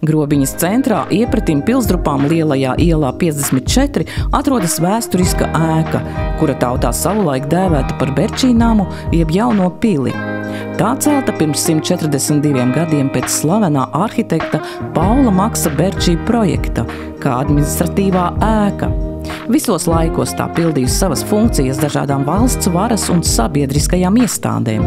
Grobiņas centrā iepratim Pilsdrupām lielajā ielā 54 atrodas vēsturiska ēka, kura tautā savulaik dēvēta par Berčīnamu jeb Jauno pili. Tā celta pirms 142 gadiem pēc slavenā arhitekta Paula Maksa Berčī projekta, kā administratīvā ēka. Visos laikos tā pildījusi savas funkcijas dažādām valsts varas un sabiedriskajām iestādēm.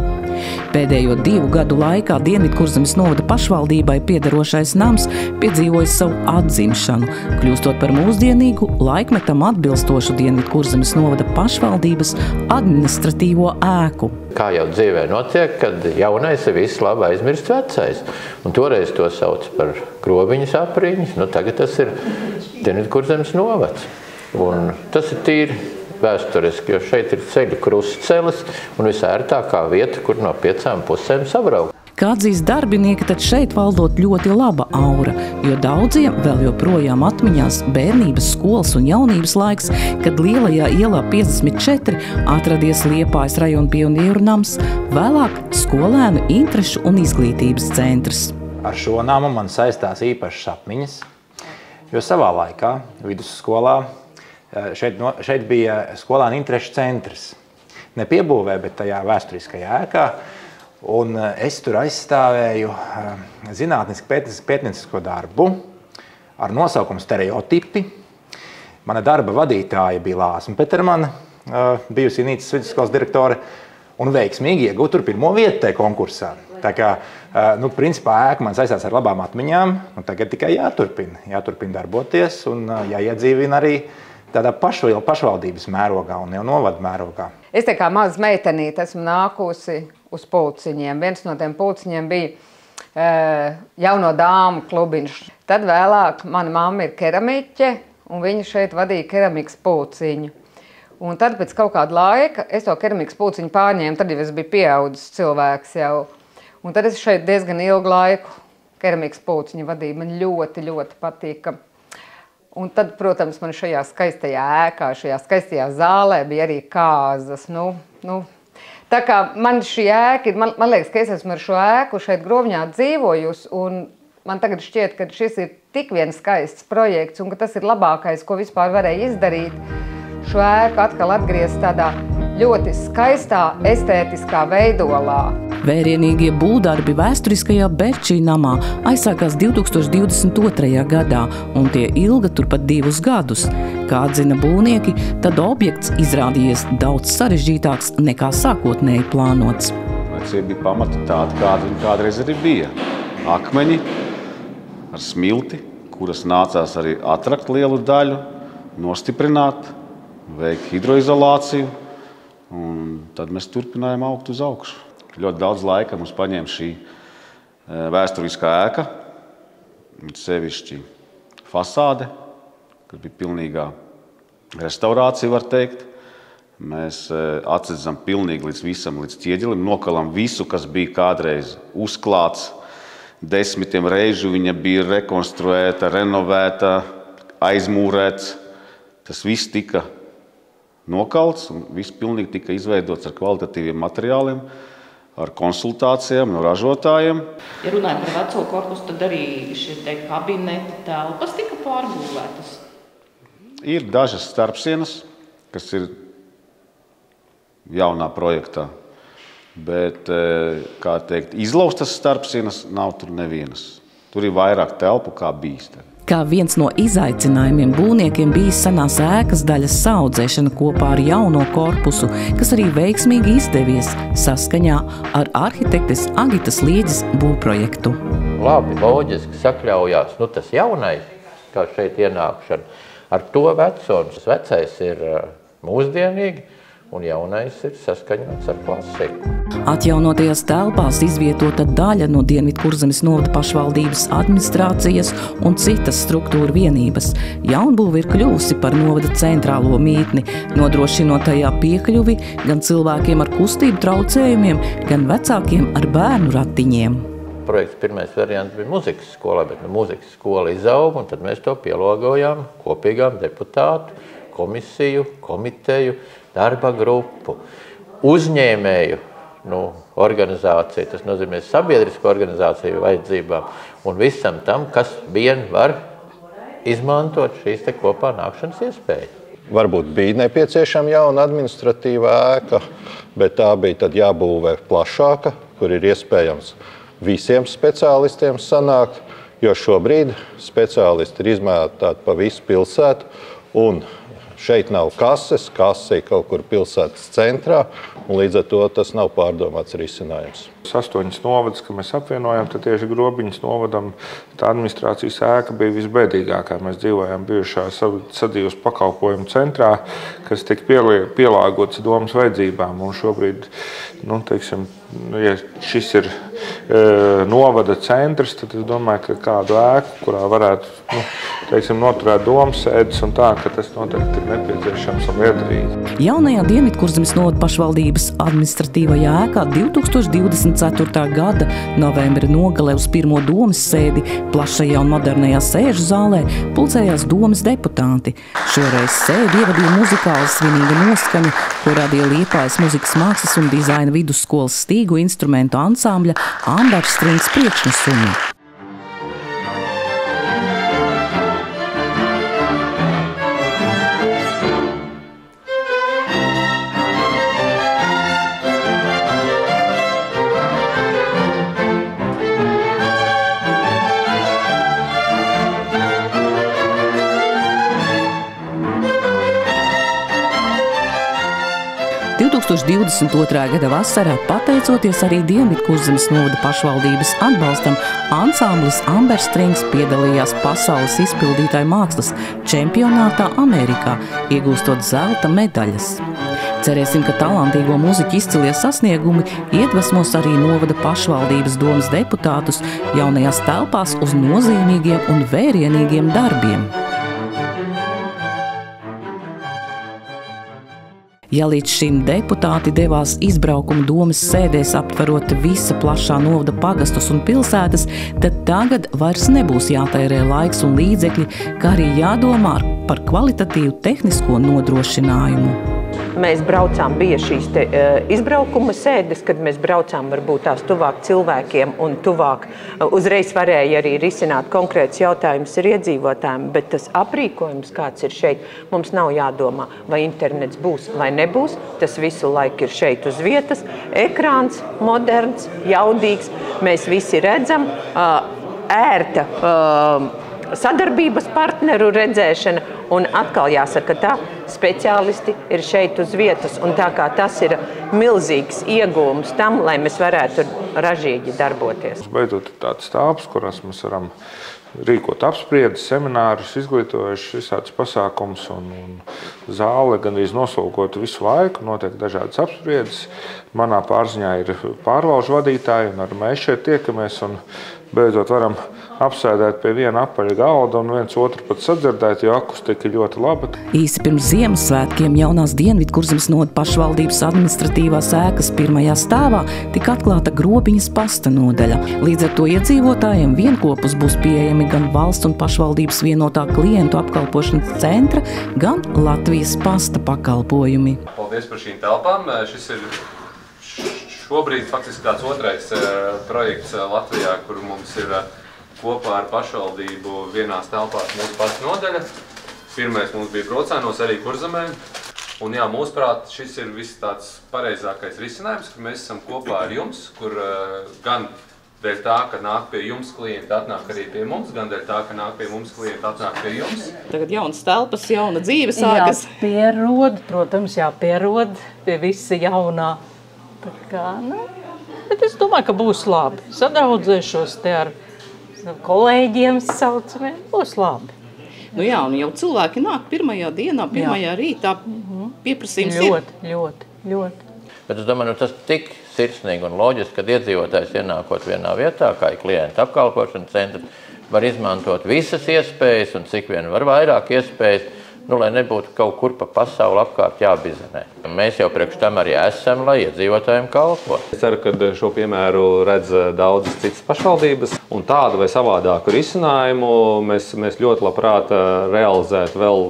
Pēdējo 2 gadu laikā Dienvidkurzemes novada pašvaldībai piederošais nams piedzīvoja savu atzimšanu, kļūstot par mūsdienīgu, laikmetam atbilstošu Dienvidkurzemes novada pašvaldības administratīvo ēku. Kā jau dzīvē notiek, kad jaunais ir viss labi aizmirst vecais. Un toreiz to sauc par Grobiņas apriņas, tagad tas ir Dienvidkurzemes novads. Un tas ir tīri vēsturiski, jo šeit ir ceļu krustcelis un visērtākā vieta, kur no 5 pusēm sabraukt. Kā atzīst darbinieki, tad šeit valdot ļoti laba aura, jo daudziem vēl joprojām atmiņās bērnības, skolas un jaunības laiks, kad lielajā ielā 54 atradies Liepājas rajona pionieru nams, vēlāk skolēnu interešu un izglītības centrs. Ar šo namu man saistās īpašas atmiņas, jo savā laikā vidusskolā šeit bija skolēnu interešu centrs. Ne piebūvē, bet tajā vēsturiskajā ēkā. Un es tur aizstāvēju zinātnisko darbu ar nosaukumu Stereotipi. Mana darba vadītāja bija Lāsma Petermana, bijusi Nīcas vidusskolas direktore, un veiksmīgi iegūt tur 1. vietu tajā konkursā. Tā kā, principā ēka man saistās ar labām atmiņām, un tagad tikai jāturpina darboties un jāiedzīvina arī tādā pašvaldības mērogā un jau novada mērogā. Es tā kā maza meitenīte esmu nākusi uz pulciņiem. Viens no tiem pulciņiem bija jauno dāmu klubiņš. Tad vēlāk mana mamma ir keramiķe, un viņa šeit vadīja keramikas pulciņu. Un tad pēc kaut kāda laika es to keramikas pulciņu pārņēmu, tad jau es biju pieaudzis cilvēks jau. Un tad es šeit diezgan ilgu laiku keramikas pulciņu vadīju. Man ļoti, ļoti patika. Un tad, protams, man šajā skaistajā ēkā, šajā skaistajā zālē bija arī kāzas. Tā kā man šī ēka ir, man liekas, ka es esmu ar šo ēku šeit Grobiņā dzīvojusi, un man tagad šķiet, ka šis ir tik viens skaists projekts, un ka tas ir labākais, ko vispār varēja izdarīt. Šo ēku atkal atgriezt tādā ļoti skaistā, estētiskā veidolā. Vērienīgie būvdarbi vēsturiskajā Berčī namā aizsākās 2022. gadā, un tie ilga turpat 2 gadus. Kā atzina būvnieki, tad objekts izrādījies daudz sarežģītāks nekā sākotnēji plānots. Tie bija pamati tādi, kādi viņi kādreiz arī bija. Akmeņi ar smilti, kuras nācās arī atrakt lielu daļu, nostiprināt, veikt hidroizolāciju, un tad mēs turpinājām augt uz augšu. Ļoti daudz laika mums paņēma šī vēsturiskā ēka, sevišķi fasāde, kad bija pilnīgā restaurācija, var teikt. Mēs atsedzam pilnīgi līdz visam, līdz ķieģelim, nokalam visu, kas bija kādreiz uzklāts. 10 reižu viņa bija rekonstruēta, renovēta, aizmūrēts. Tas viss tika nokalts un viss pilnīgi tika izveidots ar kvalitatīviem materiāliem, ar konsultācijām no ražotājiem. Ja runājam par veco korpusu, tad arī šie kabineti, telpas tika pārbūvētas? Ir dažas starpsienas, kas ir jaunā projektā, bet, kā teikt, izlaustas starpsienas nav tur nevienas. Tur ir vairāk telpu, kā bijis. Kā viens no izaicinājumiem būvniekiem bija senās ēkas daļas saaudzēšana kopā ar jauno korpusu, kas arī veiksmīgi izdevies saskaņā ar arhitektes Agitas Lieģes būvprojektu. Labi, loģiski sakļaujās, tas jaunais, kā šeit ienākšana, ar to veco. Vecais ir mūsdienīgi, un jaunais ir saskaņots ar klasiku. Atjaunotajās telpās izvietota daļa no Dienvidkurzemes novada pašvaldības administrācijas un citas struktūra vienības. Jaunbūve ir kļuvusi par novada centrālo mītni, nodrošinot tajā piekļuvi gan cilvēkiem ar kustību traucējumiem, gan vecākiem ar bērnu ratiņiem. Projekts pirmais variants bija muzikas skolā, bet muzikas skola izauga, un tad mēs to pielāgojām kopīgām deputātu, komisiju, komiteju, darba grupu, uzņēmēju organizācija, tas nozīmē sabiedrisku organizāciju vajadzībām un visam tam, kas vien var izmantot šīs te kopā nākšanas iespējas. Varbūt bija nepieciešama jauna administratīvā ēka, bet tā bija tad jābūvē plašāka, kur ir iespējams visiem speciālistiem sanākt, jo šobrīd speciālisti ir izmētāti pa visu pilsētu, un šeit nav kases, kase ir kaut kur pilsētas centrā, un līdz ar to tas nav pārdomāts risinājums. 8 novadus, kad mēs apvienojam, tad tieši Grobiņas novadam tā administrācijas ēka bija visbēdīgākā. Mēs dzīvojām bijušā sadzīves pakalpojumu centrā, kas tika pielāgots domas vajadzībām. Un šobrīd, ja šis ir novada centrs, tad es domāju, ka kādu ēku, kurā varētu noturēt domas sēdes un tā, ka tas noteikti ir nepieciešams un liederīgi. Jaunajā Dienvidkurzemes novada pašvaldības administratīvajā ēkā 2024. gada novembra nogalē uz pirmo domas sēdi plašajā un modernajā sēžu zālē pulcējās domas deputāti. Šoreiz sēdi ievadīja muzikāli svinīga noskaņa, ko radīja Liepājas muzikas mākslas un dizaina vidusskolas stīgu instrumentu ansambļa Ambers Strings priekšnesumi. Gada vasarā, pateicoties arī Dienvidkurzemes novada pašvaldības atbalstam, ansamblis Ambers Strings piedalījās pasaules izpildītāju mākslas čempionātā Amerikā, iegūstot zelta medaļas. Cerēsim, ka talantīgo muziķu izcilie sasniegumi iedvesmos arī novada pašvaldības domas deputātus jaunajās telpās uz nozīmīgiem un vērienīgiem darbiem. Ja līdz šim deputāti devās izbraukuma domas sēdēs aptverot visa plašā novada pagastus un pilsētas, tad tagad vairs nebūs jātērē laiks un līdzekļi, kā arī jādomā par kvalitatīvu tehnisko nodrošinājumu. Mēs braucām, bija šīs izbraukuma sēdes, kad mēs braucām varbūt tās tuvāk cilvēkiem un tuvāk uzreiz varēja arī risināt konkrēts jautājums ar iedzīvotājiem, bet tas aprīkojums, kāds ir šeit, mums nav jādomā, vai internets būs vai nebūs, tas visu laiku ir šeit uz vietas, ekrāns, moderns, jaudīgs, mēs visi redzam, ērta sadarbības partneru redzēšana, un atkal jāsaka tā, speciālisti ir šeit uz vietas, un tā kā tas ir milzīgs iegūms tam, lai mēs varētu ražīgi darboties. Beidzot ir tāds telpas, kurās mēs varam rīkot apspriedzi, seminārus, izglītojuši visādus pasākumus, un zāle gandrīz noslūkota visu laiku, notiek dažādas apspriedzes. Manā pārziņā ir pārvalžu vadītāji, un arī mēs šeit tiekamies, un beidzot varam apsēdēt pie viena apaļa galda un viens otru pat sadzirdēt, jo akustika ir ļoti laba. Īsi pirms Ziemassvētkiem jaunās Dienvidkurzemes novada pašvaldības administratīvās ēkas pirmajā stāvā tika atklāta Grobiņas pasta nodaļa. Līdz ar to iedzīvotājiem vienkopus būs pieejami gan valsts un pašvaldības vienotā klientu apkalpošanas centra, gan Latvijas pasta pakalpojumi. Paldies par šīm telpām. Šis ir šobrīd faktiski tāds otrais projekts Latvijā, kur mums ir kopā ar pašvaldību vienās telpās mūsu pasta nodaļa. Pirmais mums bija Brocēnos, arī Kurzemē. Un jā, mūsuprāt, šis ir viss tāds pareizākais risinājums, ka mēs esam kopā ar jums, kur gan dēļ tā, ka nāk pie jums klienti, atnāk arī pie mums, gan dēļ tā, ka nāk pie mums klienti, atnāk pie jums. Tagad jaunas telpas, jauna dzīve sākas. Jāpierod, protams, jāpierod pie visa jaunā. Tā kā, bet es domāju, ka būs labi. Sadraudzēšos te ar kolēģiem saucamiem, būs labi. Nu jā, un jau cilvēki nāk pirmajā dienā, pirmajā rītā, pieprasījums ir. Ļoti. Bet es domāju, tas tik sirsnīgi un loģiski, kad iedzīvotājs ienākot vienā vietā, kā ir klienta apkalpošanas centrs, var izmantot visas iespējas un cik vien var vairāk iespējas, lai nebūtu kaut kur pa pasauli apkārt jābizinē. Mēs jau priekš tam arī esam, lai iedzīvotājiem kalpo. Es ceru, ka šo piemēru redz daudzas citas pašvaldības, un tādu vai savādāku risinājumu mēs ļoti labprāt realizētu vēl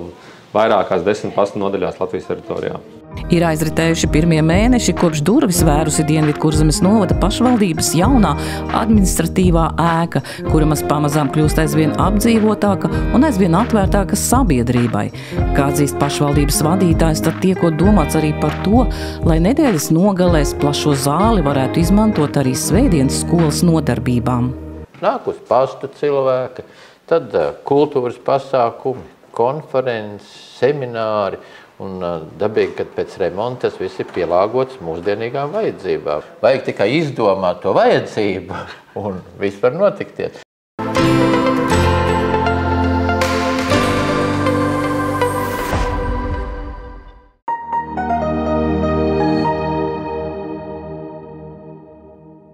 vairākās 10 pasta nodaļās Latvijas teritorijā. Ir aizritējuši pirmie mēneši, kopš durvis vērusi Dienvidkurzemes novada pašvaldības jaunā administratīvā ēka, kura pamazām kļūst aizvien apdzīvotāka un aizvien atvērtāka sabiedrībai. Kā atzīst pašvaldības vadītājs, tad tiekot domāts arī par to, lai nedēļas nogalēs plašo zāli varētu izmantot arī svētdienas skolas nodarbībām. Nāk uz pastu cilvēki, tad kultūras pasākumi, konferences, semināri. Un dabīgi, kad pēc remonta tas viss ir pielāgots mūsdienīgām vajadzībām. Vajag tikai izdomāt to vajadzību un viss var notikties.